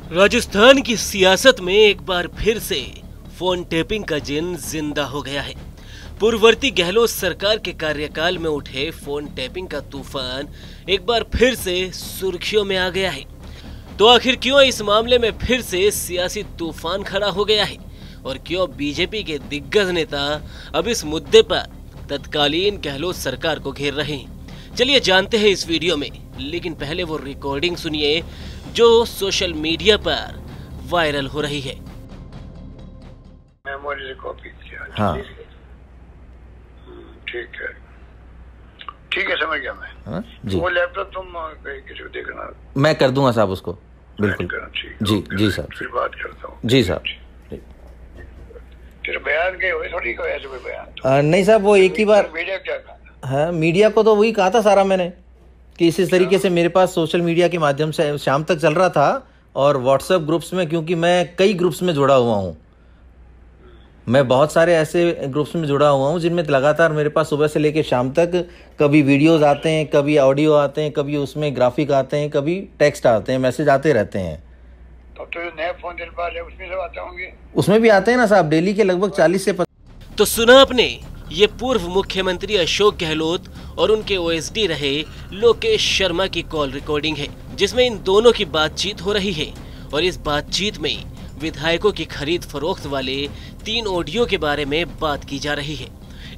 राजस्थान की सियासत में एक बार फिर से फोन टेपिंग का जिन जिंदा हो गया है। पूर्ववर्ती गहलोत सरकार के कार्यकाल में उठे फोन टेपिंग का तूफान एक बार फिर से सुर्खियों में आ गया है। तो आखिर क्यों इस मामले में फिर से सियासी तूफान खड़ा हो गया है और क्यों बीजेपी के दिग्गज नेता अब इस मुद्दे पर तत्कालीन गहलोत सरकार को घेर रहे हैं? चलिए जानते हैं इस वीडियो में, लेकिन पहले वो रिकॉर्डिंग सुनिए जो सोशल मीडिया पर वायरल हो रही है। मेमोरी कॉपी किया। हाँ ठीक है समझ गया मैं। हाँ? जी वो लैपटॉप तुम किसी को देखना, मैं कर दूंगा साहब उसको, बिल्कुल। जी साहब, फिर बात करता हूँ। जी साहब। तेरे बयान के हुए थोड़ी कोई ऐसे कोई बयान नहीं साहब, वो एक ही बार मीडिया क्या कहा? हाँ, मीडिया को तो वही कहा था सारा मैंने कि इस तरीके से मेरे पास सोशल मीडिया के माध्यम से शाम तक चल रहा था और व्हाट्सएप ग्रुप्स में, क्योंकि मैं कई ग्रुप्स में जुड़ा हुआ हूँ, मैं बहुत सारे ऐसे ग्रुप्स में जुड़ा हुआ हूँ जिनमें लगातार मेरे पास सुबह से लेकर शाम तक कभी वीडियोस आते हैं, कभी ऑडियो आते हैं, कभी उसमें ग्राफिक आते हैं, कभी टेक्स्ट आते हैं, मैसेज आते रहते हैं। तो नए फोन तेरे पास है, उसमें सब आते होंगे? उसमें भी आते हैं ना साहब, डेली के लगभग 40 से 50। तो सुना आपने, ये पूर्व मुख्यमंत्री अशोक गहलोत और उनके ओएसडी रहे लोकेश शर्मा की कॉल रिकॉर्डिंग है, जिसमें इन दोनों की बातचीत हो रही है और इस बातचीत में विधायकों की खरीद फरोख्त वाले 3 ऑडियो के बारे में बात की जा रही है।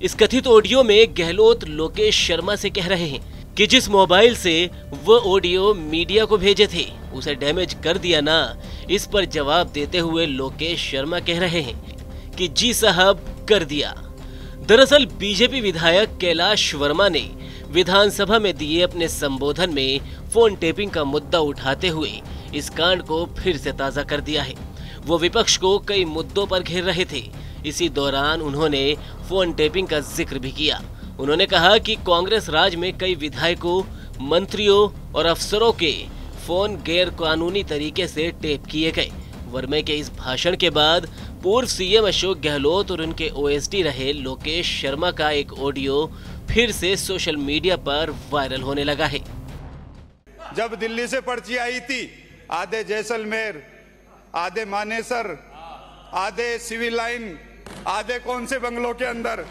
इस कथित ऑडियो में गहलोत लोकेश शर्मा से कह रहे हैं कि जिस मोबाइल से वो ऑडियो मीडिया को भेजे थे उसे डैमेज कर दिया ना। इस पर जवाब देते हुए लोकेश शर्मा कह रहे हैं कि जी साहब कर दिया। दरअसल बीजेपी विधायक कैलाश वर्मा ने विधानसभा में दिए अपने संबोधन में फोन टेपिंग का मुद्दा उठाते हुए इस कांड को फिर से ताजा कर दिया है। वो विपक्ष को कई मुद्दों पर घेर रहे थे। इसी दौरान उन्होंने फोन टेपिंग का जिक्र भी किया। उन्होंने कहा कि कांग्रेस राज में कई विधायकों, मंत्रियों और अफसरों के फोन गैर कानूनी तरीके से टेप किए गए। वर्मा के इस भाषण के बाद पूर्व सीएम अशोक गहलोत और उनके ओएसडी रहे लोकेश शर्मा का एक ऑडियो फिर से सोशल मीडिया पर वायरल होने लगा है। जब दिल्ली से पर्ची आई थी, आधे जैसलमेर, आधे मानेसर, आधे सिविल लाइन, आधे कौन से बंगलों के अंदर।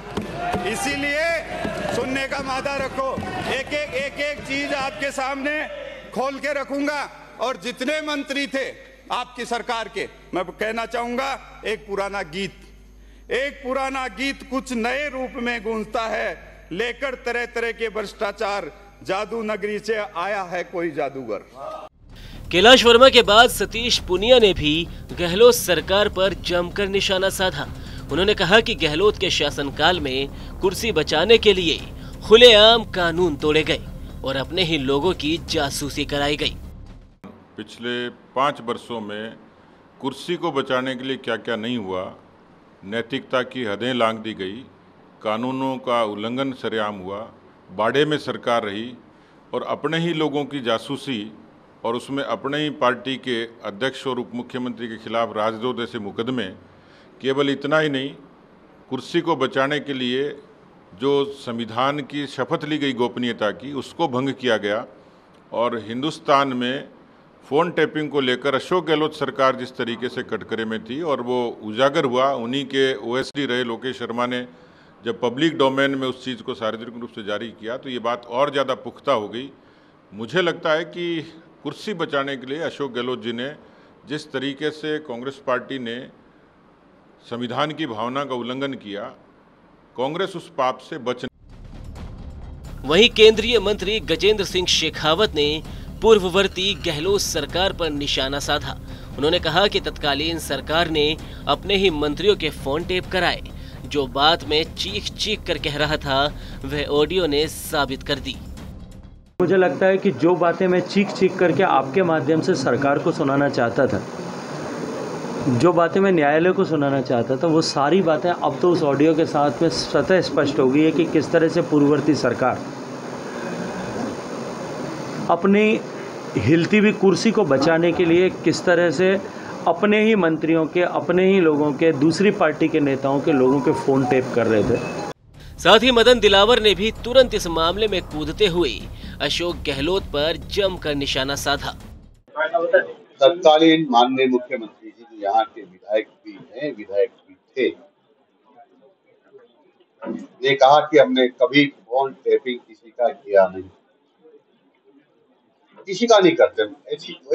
इसीलिए सुनने का मादा रखो, एक एक चीज आपके सामने खोल के रखूंगा। और जितने मंत्री थे आपकी सरकार के, मैं कहना चाहूंगा, एक पुराना गीत कुछ नए रूप में गूंजता है, लेकर तरह तरह के भ्रष्टाचार, जादू नगरी से आया है कोई जादूगर। कैलाश वर्मा के बाद सतीश पुनिया ने भी गहलोत सरकार पर जमकर निशाना साधा। उन्होंने कहा कि गहलोत के शासनकाल में कुर्सी बचाने के लिए खुलेआम कानून तोड़े गए और अपने ही लोगों की जासूसी कराई गई। पिछले 5 वर्षों में कुर्सी को बचाने के लिए क्या क्या नहीं हुआ, नैतिकता की हदें लांघ दी गई, कानूनों का उल्लंघन सरेआम हुआ, बाड़े में सरकार रही और अपने ही लोगों की जासूसी और उसमें अपने ही पार्टी के अध्यक्ष और उप मुख्यमंत्री के खिलाफ राजद्रोह जैसे मुकदमे। केवल इतना ही नहीं, कुर्सी को बचाने के लिए जो संविधान की शपथ ली गई गोपनीयता की, उसको भंग किया गया। और हिंदुस्तान में फ़ोन टेपिंग को लेकर अशोक गहलोत सरकार जिस तरीके से कटघरे में थी और वो उजागर हुआ, उन्हीं के ओएसडी रहे लोकेश शर्मा ने जब पब्लिक डोमेन में उस चीज़ को सार्वजनिक रूप से जारी किया तो ये बात और ज़्यादा पुख्ता हो गई। मुझे लगता है कि कुर्सी बचाने के लिए अशोक गहलोत जी ने जिस तरीके से कांग्रेस पार्टी ने संविधान की भावना का उल्लंघन किया, कांग्रेस उस पाप से बच। वहीं केंद्रीय मंत्री गजेंद्र सिंह शेखावत ने पूर्ववर्ती गहलोत सरकार पर निशाना साधा। उन्होंने कहा कि तत्कालीन सरकार ने अपने ही मंत्रियों के फोन टेप कराए। जो बात में चीख कर कह रहा था वह ऑडियो ने साबित कर दी। मुझे लगता है कि जो बातें मैं चीख करके आपके माध्यम से सरकार को सुनाना चाहता था, जो बातें मैं न्यायालय को सुनाना चाहता था, वो सारी बातें अब तो उस ऑडियो के साथ में स्वतः स्पष्ट हो गई है कि किस तरह से पूर्ववर्ती सरकार अपनी हिलती हुई कुर्सी को बचाने के लिए किस तरह से अपने ही मंत्रियों के, अपने ही लोगों के, दूसरी पार्टी के नेताओं के लोगों के फोन टेप कर रहे थे। साथ ही मदन दिलावर ने भी तुरंत इस मामले में कूदते हुए अशोक गहलोत पर जमकर निशाना साधा। तत्कालीन माननीय मुख्यमंत्री जी जो यहाँ के विधायक भी हैं, विधायक भी थे, ने कहा कि हमने कभी फोन टैपिंग किसी का किया नहीं, किसी का नहीं करते,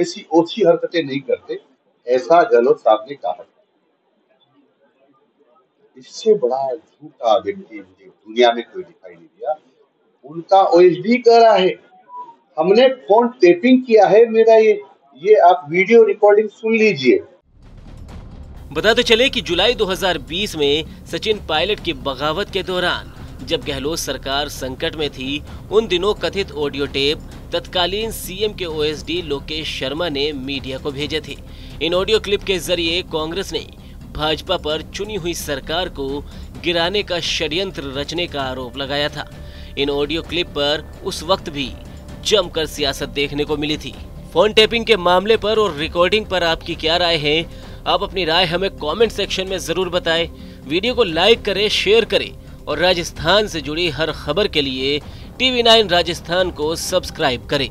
ऐसी ओछी हरकतें नहीं करते, ऐसा गहलोत साहब ने कहा। इससे बड़ा झूठा व्यक्ति मुझे दुनिया में कोई दिखाई नहीं दिया। उनका ओएसडी कह रहा है हमने फोन टैपिंग किया है मेरा, ये आप वीडियो रिकॉर्डिंग सुन लीजिए। बताते चले कि जुलाई 2020 में सचिन पायलट की बगावत के दौरान जब गहलोत सरकार संकट में थी, उन दिनों कथित ऑडियो टेप तत्कालीन सीएम के ओएसडी लोकेश शर्मा ने मीडिया को भेजे थे। इन ऑडियो क्लिप के जरिए कांग्रेस ने भाजपा पर चुनी हुई सरकार को गिराने का षड्यंत्र रचने का आरोप लगाया था। इन ऑडियो क्लिप पर उस वक्त भी जमकर सियासत देखने को मिली थी। फोन टैपिंग के मामले पर और रिकॉर्डिंग पर आपकी क्या राय है? आप अपनी राय हमें कमेंट सेक्शन में जरूर बताएं। वीडियो को लाइक करें, शेयर करें और राजस्थान से जुड़ी हर खबर के लिए TV9 राजस्थान को सब्सक्राइब करें।